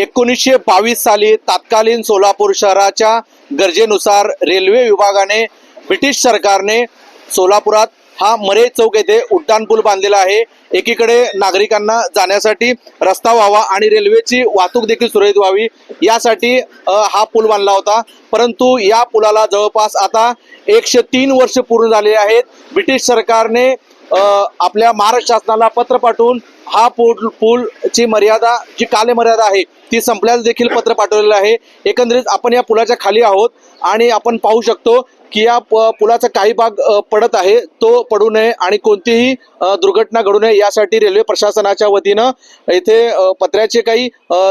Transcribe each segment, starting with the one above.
1922 साली तत्कालीन सोलापूर शहराच्या गरजेनुसार रेल्वे विभागाने ब्रिटिश सरकारने सोलापुरात हा मरे चौक येथे उड्डाणपूल बांधलेला आहे। एकीकडे नागरिकांना जाण्यासाठी रस्ता व्हावा आणि रेल्वेची वाहतूक देखील सुरळीत व्हावी यासाठी हा पूल बांधला होता। परंतु या पुलाला जवळपास आता 103 वर्ष पूर्ण झाले आहेत। ब्रिटिश सरकारने आपल्या महाराष्ट्र शासनाला पत्र पाठवून हा पूलची मर्यादा जी कालमर्यादा आहे ती संपल्यास देखील पत्र पाठवलेलं आहे। एकंदरीत आपण या पुलाच्या खाली आहोत आणि आपण पाहू शकतो की या पुलाचा काही भाग पडत आहे, तो पडू नये आणि कोणतीही दुर्घटना घडू नये यासाठी रेल्वे प्रशासनाच्या वतीनं इथे पत्र्याचे काही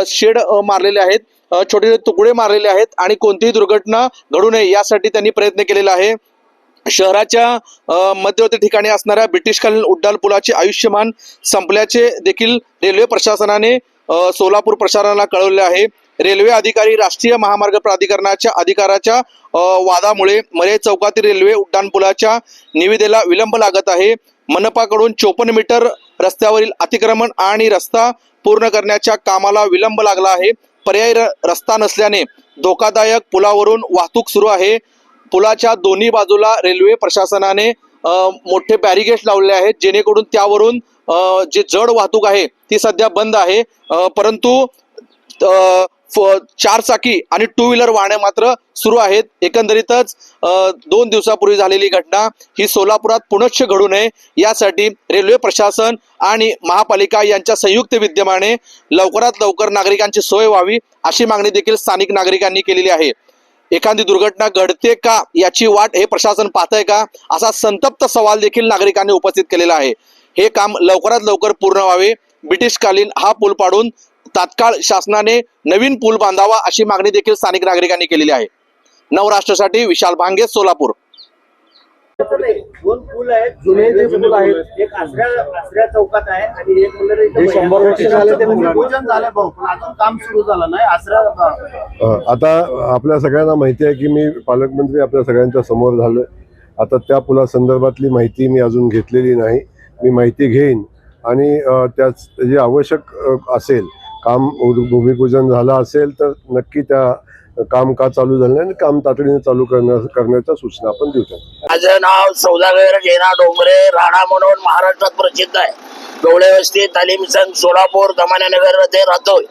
शेड मारलेले आहेत, छोटे छोटे तुकडे मारलेले आहेत आणि कोणतीही दुर्घटना घडू नये यासाठी त्यांनी प्रयत्न केलेला आहे। शहराच्या मध्यवर्ती ठिकाणी असणाऱ्या ब्रिटिशकालीन उड्डाण पुलाचे आयुष्यमान संपल्याचे देखील रेल्वे प्रशासनाने सोलापूर प्रशासनाला कळवले आहे। रेल्वे अधिकारी राष्ट्रीय महामार्ग प्राधिकरणाच्या अधिकाराच्या वादामुळे मरे चौकातील रेल्वे उड्डाणपुलाच्या निविदेला विलंब लागत आहे। मनपाकडून 54 मीटर रस्त्यावरील अतिक्रमण आणि रस्ता पूर्ण करण्याच्या कामाला विलंब लागला आहे। पर्यायी रस्ता नसल्याने धोकादायक पुलावरून वाहतूक सुरू आहे। पुलाच्या दोन्ही बाजूला रेल्वे प्रशासनाने मोठे बॅरिगेट्स लावलेले आहेत, जेणेकरून त्यावरून जे जड वाहतूक आहे ती सध्या बंद आहे। परंतु 4 चाकी आणि 2 व्हीलर वाहने मात्र सुरू आहेत। एकंदरीतच 2 दिवसापूर्वी झालेली घटना ही सोलापुरात पुनश्च घडू नये यासाठी रेल्वे प्रशासन आणि महापालिका यांच्या संयुक्त विद्यमाने लवकरात लवकर नागरिकांची सोय व्हावी अशी मागणी देखील स्थानिक नागरिकांनी केलेली आहे। एखादी दुर्घटना घडते का याची वाट हे प्रशासन पाहतंय का असा संतप्त सवाल देखील नागरिकांनी उपस्थित केलेला आहे। हे काम लवकरात लवकर पूर्ण व्हावे, ब्रिटिशकालीन हा पूल पाडून तात्काळ शासनाने नवीन पूल बांधावा अशी मागणी देखील स्थानिक नागरिकांनी केलेली आहे। नवराष्ट्रासाठी विशाल भांगे, सोलापूर। 2 पूल आहेत, जुने जे पूल आहेत, एक आसऱ्या चौकात आहे आणि एक मुलं इथे 100 वर्ष झाले ते पूजन झालं भाऊ, पण अजून काम सुरू झालं नाही। आता आपल्या सगळ्यांना माहिती आहे की मी पालकमंत्री आपल्या सगळ्यांच्या समोर झालोय। आता त्या पुला संदर्भातली माहिती मी अजून घेतलेली नाही, मी माहिती घेईन आणि त्याच जे आवश्यक असेल काम भूमिपूजन झालं असेल तर नक्की त्या काम का चालू झालं नाही आणि काम तातडीने चालू करण्याच्या सूचना आपण देऊ। माझं नाव सौदागर जेना डोंगरे, राणा म्हणून महाराष्ट्रात प्रसिद्ध आहे। गवळे वस्ती, तालीम संघ, सोलापूर, दमाननगर मध्ये राहतोय।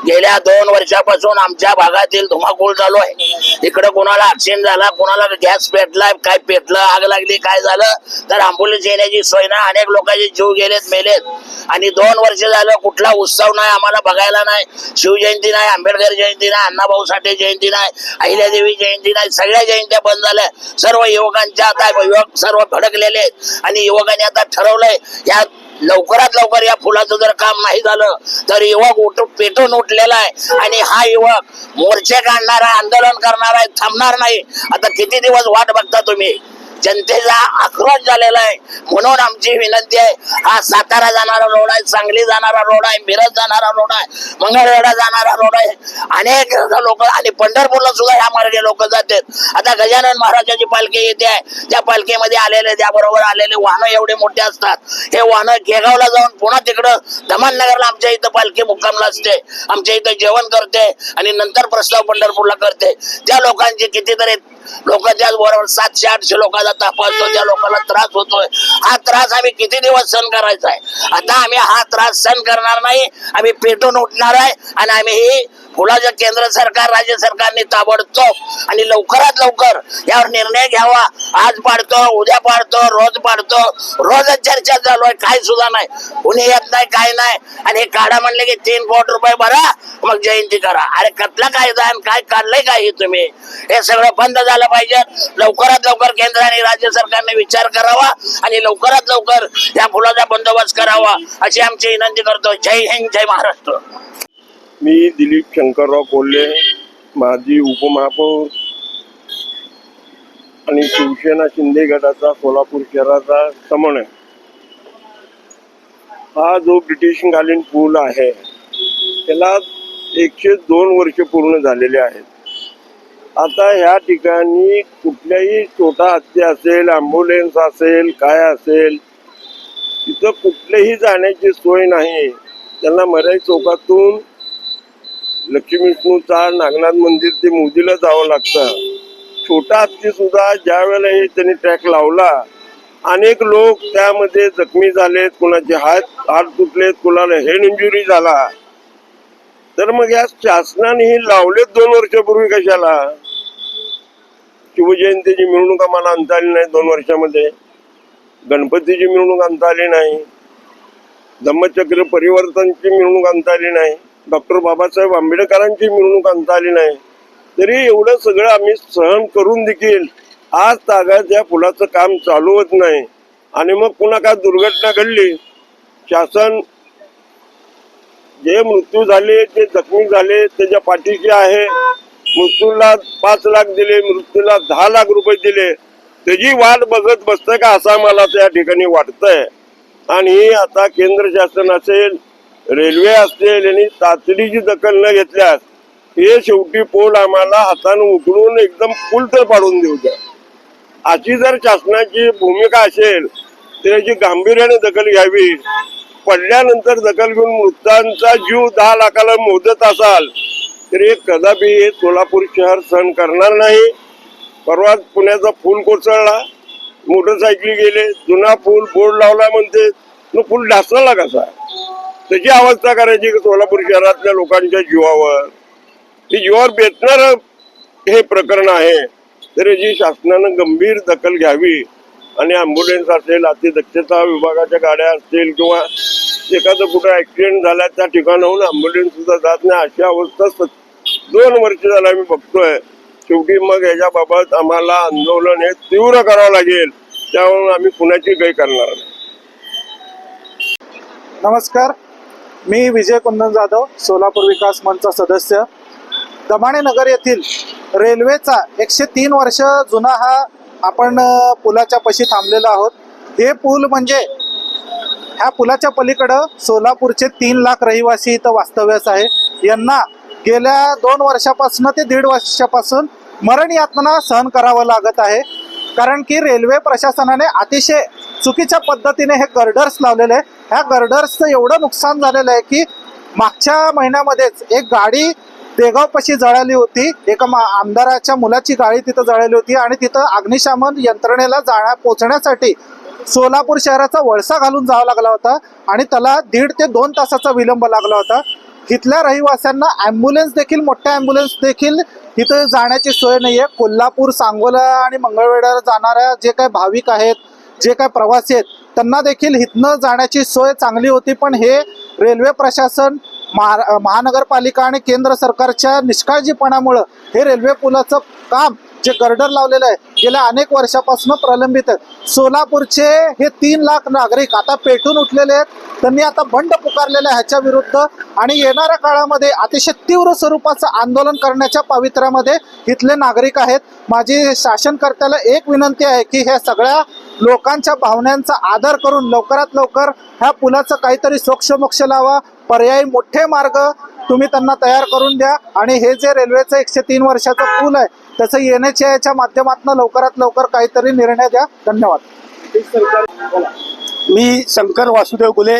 गेल्या 2 वर्षापासून आमच्या भागातील धुमाकूळ चालू आहे। इकडे कोणाला ऍक्सिडेंट झाला, कोणाला गॅस पेटला, काय पेटलं, आग लागली, काय झालं तर अँब्युलन्स येण्याची सोय नाही, अनेक लोकांचे जीव गेलेत, मेलेत आणि 2 वर्ष झालं कुठला उत्सव नाही आम्हाला बघायला नाही। शिवजयंती नाही, आंबेडकर जयंती नाही, अण्णाभाऊ साठे जयंती नाही, अहिल्यादेवी जयंती नाही, सगळ्या जयंत्या बंद झाल्या। सर्व युवकांच्या आता युवक सर्व भडकलेले आहेत आणि युवकांनी आता ठरवलंय या लवकरात लवकर या पुलाचं जर काम नाही झालं तर युवक पेटून उठलेला आहे आणि हा युवक मोर्चे काढणारा, आंदोलन करणारा, थांबणार नाही। आता किती दिवस वाट बघता तुम्ही? जनतेचा आक्रोश झालेला आहे, म्हणून आमची विनंती आहे, हा सातारा जाणारा रोड आहे, सांगली जाणारा रोड आहे, मिरज जाणारा रोड आहे, मंगळवेढा जाणारा रोड आहे, अनेक लोक आणि पंढरपूरला सुद्धा ह्या मार्गे लोक जातात। आता गजानन महाराजांची पालखी येते आहे, त्या पालखीमध्ये आलेले त्याबरोबर आलेले वाहनं एवढे मोठे असतात, हे वाहनं केगावला जाऊन पुन्हा तिकडं दमाननगरला आमच्या इथं पालखी मुक्कामला असते, आमच्या इथं जेवण करते आणि नंतर प्रस्ताव पंढरपूरला करते। त्या लोकांचे कितीतरी लोक त्याचबरोबर 700-800 लोकांचा ताप असतो, त्या लोकांना त्रास होतोय। हा त्रास आम्ही किती दिवस सहन करायचा आहे? आता आम्ही हा त्रास सहन करणार नाही, आम्ही पेटून उठणार आहे आणि आम्ही ही पुलाचं केंद्र सरकार, राज्य सरकारने ताबडतोब आणि लवकरात लवकर यावर निर्णय घ्यावा। आज पाडतो, उद्या पाडतो, रोज पाडतो, रोजच चर्चा चालू आहे, काय सुद्धा नाही, कुणी येत नाही, काय नाही। आणि हे काढा म्हणले की 3 कोटी रुपये भरा मग जयंती करा। अरे कसला कायदा आणि काय काढलंय काय तुम्ही? हे सगळं बंद झालं पाहिजे। लवकरात लवकर केंद्र आणि राज्य सरकारने विचार करावा आणि लवकरात लवकर या पुलाचा बंदोबस्त करावा अशी आमची विनंती करतो। जय हिंद, जय महाराष्ट्र। मी दिलीप शंकरराव कोल्हे, माजी उपमहापौर आणि शिवसेना शिंदे गटाचा सोलापूर शहराचा समन्वय। हा जो ब्रिटिशकालीन पूल आहे त्याला 102 वर्ष पूर्ण झालेले आहेत। आता ह्या ठिकाणी कुठल्याही छोटा हत्ती असेल, ॲम्ब्युलन्स असेल, काय असेल, तिथं कुठलेही जाण्याची सोय नाही। त्यांना मराई चौकातून लक्ष्मी विष्णूचा नागनाथ मंदिर ते मोदीला जावं लागतं. छोटा हत्ती सुद्धा ज्या वेळेला हे त्यांनी ट्रॅक लावला, अनेक लोक त्यामध्ये जखमी झालेत, कुणाचे हात तुटलेत, कुणाला हेड इंजुरी झाला. तर मग या शासनाने हे लावलेत 2 वर्षापूर्वी कशाला? शिवजयंतीची मिरवणूक आम्हाला आणता आली नाही 2 वर्षामध्ये, गणपतीची मिरवणूक आणता आली नाही, धम्मचक्र परिवर्तनची मिरवणूक आणता आली नाही, डॉक्टर बाबासाहेब आंबेडकरांची मिरवणूक आणता आली नाही. तरी एवढं सगळं आम्ही सहन करून देखील आज तागात या पुलाचं काम चालू होत नाही. आणि मग पुन्हा काय दुर्घटना घडली, शासन जे मृत्यू झाले, जे जखमी झाले त्याच्या पाठीशी आहे. मृत्यूला 5 लाख दिले, मृत्यूला 10 लाख रुपये दिले, त्याची वाट बघत बसतंय का असं मला त्या ठिकाणी वाटतंय. आणि आता केंद्र शासन असेल, रेल्वे असेल, यांनी तातडीची दखल न घेतल्यास हे शेवटी पूल आम्हाला हाताने उचलून एकदम पूल तर पाडून देऊ द्या. अशी जर शासनाची भूमिका असेल तर याची गांभीर्याने दखल घ्यावी. पडल्यानंतर दखल घेऊन मृतांचा जीव 10 लाखाला मोजत असाल तर हे कदापि हे सोलापूर शहर सहन करणार नाही. परवा पुण्याचा पूल कोसळला, मोटरसायकली गेले, जुना पूल बोर्ड लावला म्हणते, मग पूल ढासळला कसा? त्याची अवस्था करायची सोलापूर शहरातल्या लोकांच्या जीवावर. ही जीवावर बेतणार हे प्रकरण आहे. तर याची शासनानं गंभीर दखल घ्यावी. आणि ॲम्ब्युलन्स असेल, अतिदक्षता विभागाच्या गाड्या असतील, किंवा एखादं कुठं ॲक्सिडेंट झाला त्या ठिकाणाहून ॲम्ब्युलन्स सुद्धा जात नाही, अशी अवस्था 2 वर्ष झालं आम्ही बघतोय. शेवटी मग याच्याबाबत आम्हाला आंदोलन हे तीव्र करावं लागेल. त्यामुळे आम्ही कुणाची गय करणार नाही. नमस्कार, मी विजय कुंदन जाधव, सोलापूर विकास मंचचा सदस्य. दमाणे नगर येथील रेल्वेचा 103 वर्ष जुना हा आपण पुलाच्या पाशी थांबलेलो आहोत. हे पूल म्हणजे ह्या पुलाच्या पलीकडं सोलापूरचे 3 लाख रहिवासी इथं वास्तव्यास आहे. यांना गेल्या 2 वर्षापासून ते 1.5 वर्षापासून मरण यातना सहन करावं लागत आहे. कारण की रेल्वे प्रशासनाने अतिशय चुकीच्या पद्धतीने हे गर्डर्स लावलेले आहे. ह्या गर्डर्सचं एवढं नुकसान झालेलं आहे की मागच्या महिन्यामध्येच एक गाडी देगावपाशी जळाली होती. एका आमदाराच्या मुलाची गाडी तिथं जळाली होती आणि तिथं अग्निशमन यंत्रणेला पोहोचण्यासाठी सोलापूर शहराचा वळसा घालून जावा लागला होता आणि त्याला 1.5 ते 2 तासाचा विलंब लागला होता. इथल्या रहिवाशांना ॲम्ब्युलन्स देखील, मोठ्या ॲम्ब्युलन्स देखील इथं जाण्याची सोय नाही आहे. कोल्हापूर, सांगोला आणि मंगळवेढ्याला जाणाऱ्या जे काही भाविक आहेत, जे काही प्रवासी आहेत, त्यांना देखील इथनं जाण्याची सोय चांगली होती. पण हे रेल्वे प्रशासन, महानगरपालिका आणि केंद्र सरकारच्या निष्काळजीपणामुळं हे रेल्वे पुलाचं काम, जे गर्डर लावलेलं आहे, गेल्या अनेक वर्षापासून प्रलंबित आहे. सोलापूरचे हे 3 लाख नागरिक आता पेटून उठलेले आहेत. त्यांनी आता बंड पुकारलेलं आहे ह्याच्या विरुद्ध आणि येणाऱ्या काळामध्ये अतिशय तीव्र स्वरूपाचं आंदोलन करण्याच्या पावित्र्यामध्ये इथले नागरिक आहेत. माझी शासनकर्त्याला एक विनंती आहे की ह्या सगळ्या लोकांच्या भावनांचा आदर करून लवकरात लवकर ह्या पुलाचं काहीतरी सोक्षमोक्ष लावा. पर्यायी मोठे मार्ग तुम्ही त्यांना तयार करून द्या आणि हे जे रेल्वेचं 103 वर्षाचं पूल आहे त्याचं येण्याच्या याच्या माध्यमातून लवकरात लवकर काहीतरी निर्णय द्या. धन्यवाद. मी शंकर वासुदेव गुले,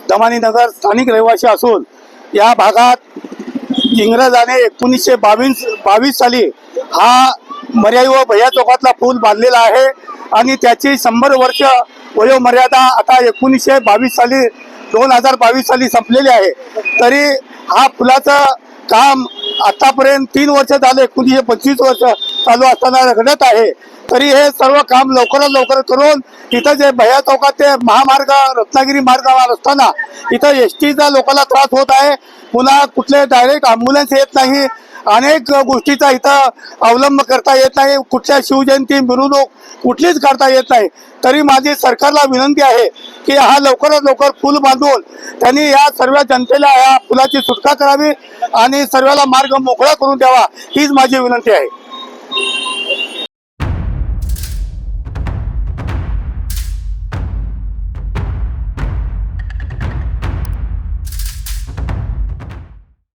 दमानी नगर स्थानिक रहिवासी असून या भागात इंग्रजाने 1922 साली हा मर्याई व भैया चौकातला पूल बांधलेला आहे आणि त्याची 100 वर्ष वयोमर्यादा आता 1922 साली 2022 साली संपलेली आहे. तरी हा पुलाचं काम आतापर्यंत 3 वर्ष झाले, 1925 वर्ष चालू असताना घडत आहे. तरी हे सर्व काम लवकरात लवकर करून इथं जे भैया चौकात ते महामार्ग रत्नागिरी मार्गावर असताना इथं एसटीचा लोकांना त्रास होत आहे. पुन्हा कुठले डायरेक्ट ॲम्ब्युलन्स येत नाही. अनेक गोष्टीचा इथं अवलंब करता येत नाही. कुठल्या शिवजयंती मिरवणूक कुठलीच करता येत नाही. तरी माझी सरकारला विनंती आहे की हा लवकरात लवकर पूल बांधून त्यांनी या सर्व जनतेला या पुलाची सुटका करावी आणि सर्वाला मार्ग मोकळा करून द्यावा, हीच माझी विनंती आहे.